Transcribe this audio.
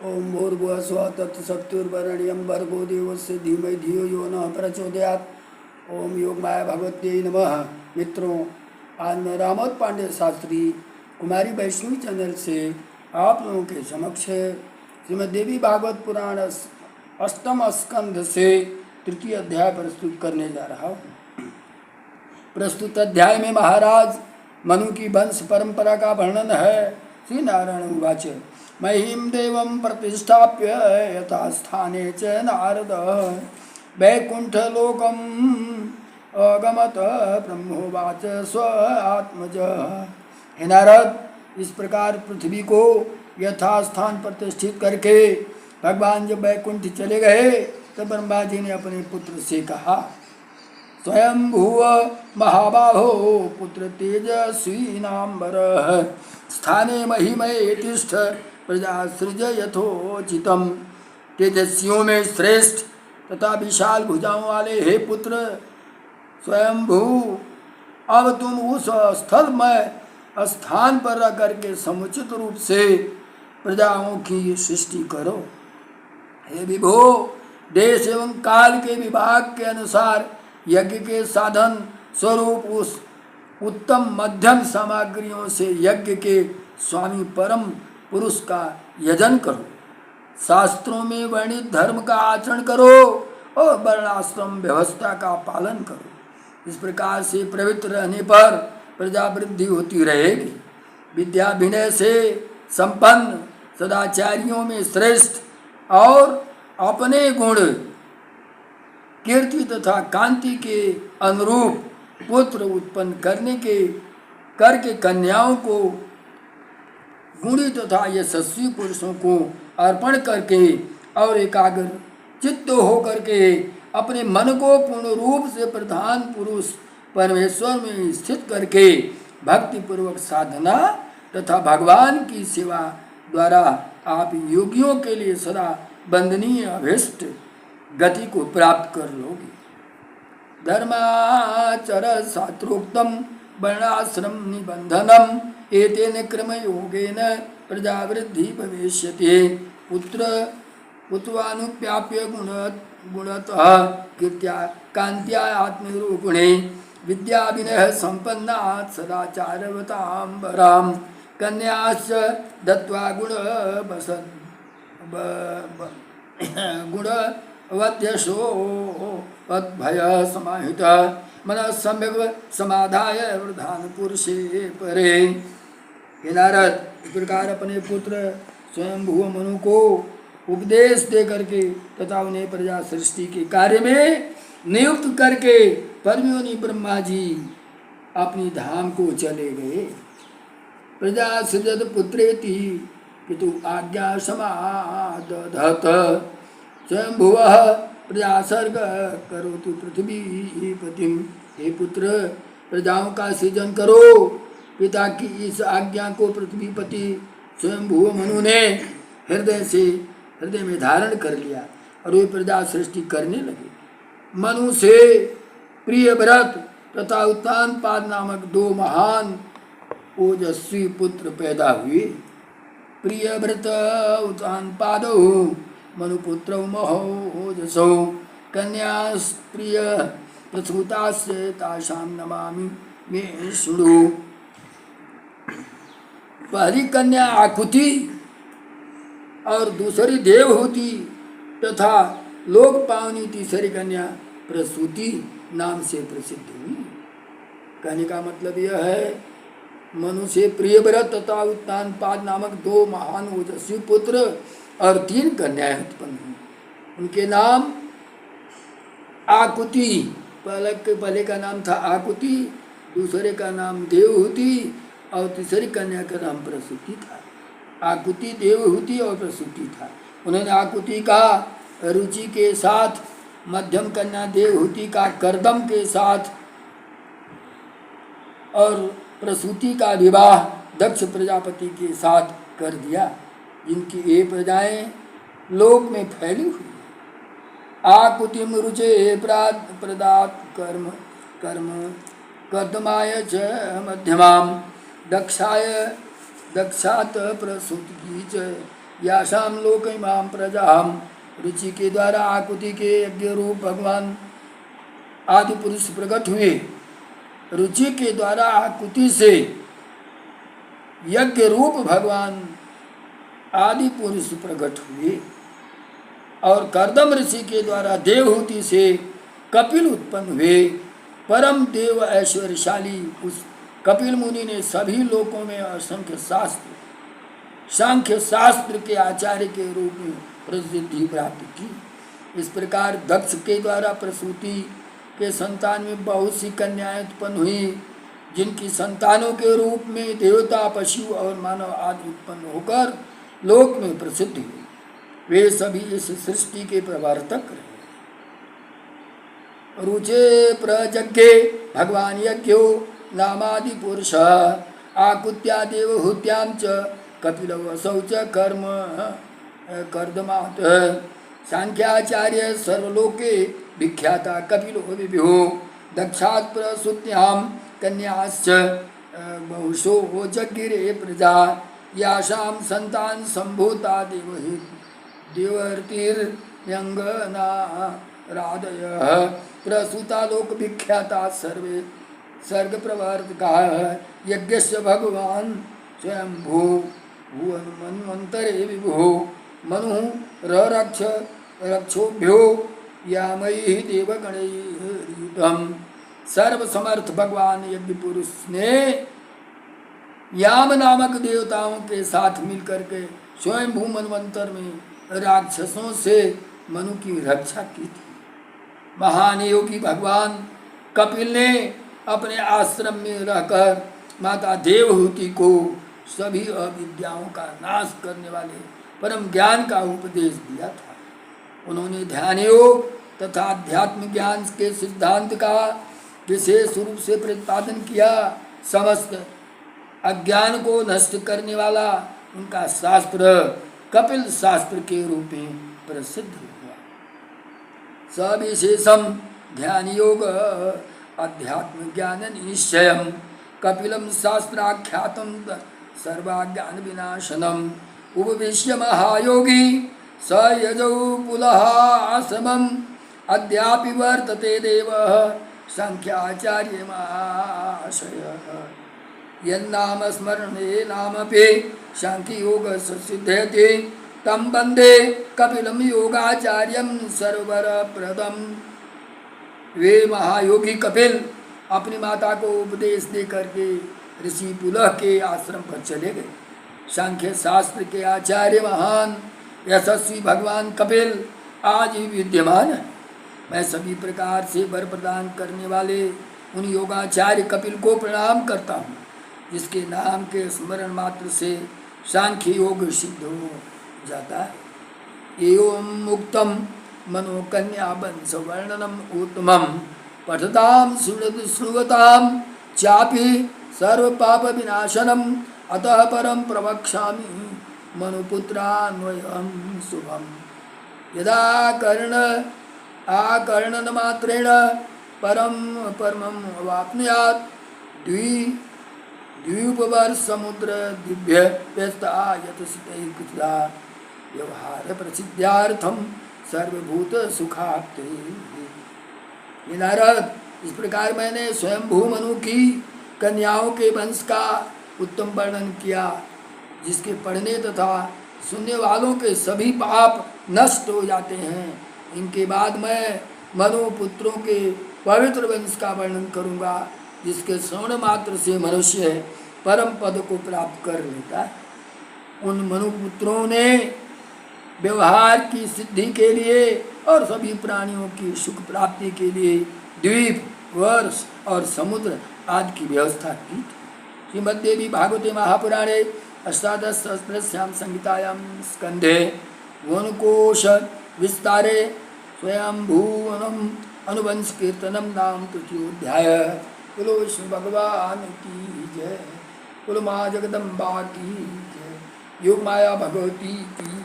ओम भूर्भुवः स्वः तत्सवितुर्वरेण्यं भर्गो देवस्य धीमहि धियो यो नः प्रचोदयात्। ओम योग माया भगवते नमः। मित्रों, आज मैं रामोद पांडे शास्त्री कुमारी वैष्णवी चैनल से आप लोगों के समक्ष श्रीमद् देवी भागवत पुराण अष्टम स्कंध से तृतीय अध्याय प्रस्तुत करने जा रहा हूँ। प्रस्तुत अध्याय में महाराज मनु की वंश परंपरा का वर्णन है। श्री नारायण उवाच महिम देवं प्रतिष्ठाप्य यथा स्थाने च नारद वैकुंठलोकम अगमत ब्रह्मोवाच स्व आत्मज। हे नारद, इस प्रकार पृथ्वी को यथा स्थान प्रतिष्ठित करके भगवान जब वैकुंठ चले गए तब ब्रह्मा जी ने अपने पुत्र से कहा, स्वयं भुव महाबाहो पुत्र तेजस्वी नाम्बर स्थाने महिमये तिष्ठ प्रजा सृज यथोचितम। तेजस्वियों में श्रेष्ठ तथा विशाल भुजाओं वाले हे पुत्र स्वयंभू, अब तुम उस स्थल में स्थान पर रह करके समुचित रूप से प्रजाओं की सृष्टि करो। हे विभो, देश एवं काल के विभाग के अनुसार यज्ञ के साधन स्वरूप उस उत्तम मध्यम सामग्रियों से यज्ञ के स्वामी परम पुरुष का यजन करो। शास्त्रों में वर्णित धर्म का आचरण करो और वर्णाश्रम व्यवस्था का पालन करो। इस प्रकार से पवित्र रहने पर प्रजा वृद्धि होती रहेगी। विद्या विनय से संपन्न सदाचारियों में श्रेष्ठ और अपने गुण कीर्ति तथा कांति के अनुरूप पुत्र उत्पन्न करके कन्याओं को गुणी तथा यशस्वी पुरुषों को अर्पण करके और एकाग्र चित्त होकर के अपने मन को पूर्ण रूप से प्रधान पुरुष परमेश्वर में स्थित करके भक्ति पूर्वक साधना तथा भगवान की सेवा द्वारा आप योगियों के लिए सदा वंदनीय अभिष्ट गति को प्राप्त कर लोगे। धर्माचर शास्त्रोक्तम वर्णाश्रम निबंधनम एतेन क्रम योगेन प्रजावृद्धि भविष्यति। पुत्र पुत्वानुप्याप्य गुणतः कीर्त्या कांत्या आत्मरूपिणे विद्या विनय संपन्नात् सदाचारवतांबराम कन्याश्च दत्वा गुणवद्यशो वद्भय समाहित मन सम्यक समाधाय वृद्धान पुरुषे परे। हे नारद, इस प्रकार अपने पुत्र स्वयंभुव मनु को उपदेश दे करके तथा उन्हें प्रजा सृष्टि के कार्य में नियुक्त करके परमयोनि ब्रह्मा जी अपनी धाम को चले गए। प्रजा सृजत पुत्रेति पितु आज्ञा समादधत स्वयंभुवः प्रजासर्ग करोतु पृथ्वी पतिम। हे पुत्र, प्रजाओं का सृजन करो। पिता की इस आज्ञा को पृथ्वीपति स्वयंभुव मनु ने हृदय में धारण कर लिया और वे प्रजा सृष्टि करने लगे। मनु से प्रियव्रत तथा उत्तानपाद नामक दो महान ओजस्वी पुत्र पैदा हुए। प्रियव्रत उत्तानपादौ मनुपुत्रौ महोजसौ कन्या प्रिय प्रसूतास्य तासां नमामि मे शृणु। पहली कन्या आकुति और दूसरी देवहूति तथा लोक पावनी तीसरी कन्या प्रसूति नाम से प्रसिद्ध हुई। कहने का मतलब यह है, मनु से प्रियव्रत तथा उत्तानपाद नामक दो महान ओजस्वी पुत्र और 3 कन्याएं उत्पन्न हुई। उनके नाम आकुति, पहले का नाम था आकुति, दूसरे का नाम देवहूति और तीसरी कन्या का नाम प्रसूति था। आकुति, देवहूति और प्रसूति था। उन्होंने आकुति का रुचि के साथ, मध्यम कन्या देवहूति का करदम के साथ और प्रसूति का विवाह दक्ष प्रजापति के साथ कर दिया, जिनकी ये प्रजाएं लोक में फैली हुई। आकुतिम रुचे प्रदात कर्म कर्दमाय च मध्यमाम दक्षात प्रसूति च यासाम लोक इमाम प्रजाम। रुचि के द्वारा आकुति के यज्ञ रूप भगवान आदि पुरुष प्रकट हुए। रुचि के द्वारा आकुति से यज्ञ रूप भगवान आदि पुरुष प्रकट हुए और कर्दम ऋषि के द्वारा देवहूति से कपिल उत्पन्न हुए। परम देव ऐश्वर्यशाली उस कपिल मुनि ने सभी लोकों में असंख्य शास्त्र सांख्य शास्त्र के आचार्य के रूप में प्रसिद्धि प्राप्त की। इस प्रकार दक्ष के द्वारा प्रसूति के संतान में बहुत सी कन्याएं उत्पन्न हुई, जिनकी संतानों के रूप में देवता, पशु और मानव आदि उत्पन्न होकर लोक में प्रसिद्ध हुए। वे सभी इस सृष्टि के प्रवर्तक रहे। रुचे प्रजज्ञे भगवान यज्ञो नामादि पुरुष आकुत्या देवहूत्यां च कपिलवसौ च कर्म कर्दमात्। सांख्याचार्य सर्वलोके विख्याता कपिलो विभो दक्षात् प्रसूत्यां कन्याश्च बहुशो जज्ञिरे प्रजा यासां संतान संभूता देवर्तिर्यंगना राधयः प्रसूता लोक विख्याता सर्वे सर्ग प्रवर्तका यज्ञस्य भगवान स्वयंभू भुवन मन्वन्तरे विभो मनु रक्ष रक्षोभ्यो यामयि देवगणैर्युतम्। सर्वसमर्थ भगवान यज्ञ पुरुष ने याम नामक देवताओं के साथ मिलकर के स्वयंभू मनवंतर में राक्षसों से मनु की रक्षा की थी। महान योगी भगवान कपिल ने अपने आश्रम में रहकर माता देवहूति को सभी अविद्याओं का नाश करने वाले परम ज्ञान का उपदेश दिया था। उन्होंने ध्यान योग तथा अध्यात्म ज्ञान के सिद्धांत का विशेष रूप से प्रतिपादन किया। समस्त अज्ञान को नष्ट करने वाला उनका शास्त्र कपिल शास्त्र के रूप में प्रसिद्ध हुआ। सविशेषम ध्यान योग अध्यात्म ज्ञान निश्चयम कपिलम शास्त्राख्यातम सर्वाज्ञान विनाशनम उपविश्य महायोगी स यजौ पुलः आश्रमम अद्यापि वर्तते देवः सांख्याचार्य महाशयः। यन्नाम स्मरणे नामपि सांख्ययोग सिद्ध्यति तं वन्दे कपिलं योगाचार्यं सर्ववरप्रदम्। वे महायोगी कपिल अपनी माता को उपदेश दे करके ऋषि पुलह के आश्रम पर चले गए। सांख्य शास्त्र के आचार्य महान यशस्वी भगवान कपिल आज ही विद्यमान है। मैं सभी प्रकार से वर प्रदान करने वाले उन योगाचार्य कपिल को प्रणाम करता हूँ, जिसके नाम के स्मरण मात्र से सांख्य योग सिद्ध हो जाता है। एवं मुक्तम मनोकन्या वंश वर्णनम उत्तमम पठताम श्रुवताम चापि सर्व पाप विनाशनम अतः परम प्रवक्ष्यामि मनुपुत्रान्वयं शुभम। यदा आकर्णन मात्रेण परमम् अवाप्नुयात् द्वीपवर्षसमुद्र दिव्य व्यस्ता यतसितैः कुशला व्यवहार प्रसिद्ध्यार्थम सर्वभूत सुखाप्तिः। नारद, इस प्रकार मैंने स्वयंभू मनु की कन्याओं के वंश का उत्तम वर्णन किया, जिसके पढ़ने तथा सुनने वालों के सभी पाप नष्ट हो जाते हैं। इनके बाद मैं मनु पुत्रों के पवित्र वंश का वर्णन करूँगा, जिसके श्रवण मात्र से मनुष्य परम पद को प्राप्त कर लेता है। उन मनु पुत्रों ने व्यवहार की सिद्धि के लिए और सभी प्राणियों की सुख प्राप्ति के लिए द्वीप, वर्ष और समुद्र आदि की व्यवस्था की। श्रीमद्देवी भागवते महापुराणे अष्टादशसहस्रस्यां संहितायां स्कंधे वनकोश विस्तारे स्वयंभुवनम अनुवंश कीर्तनम नाम तृतीयोध्याय। बोलो विष्णु भगवान की जय, बोलो माँ जगदम्बा की जय, योग माया भगवती की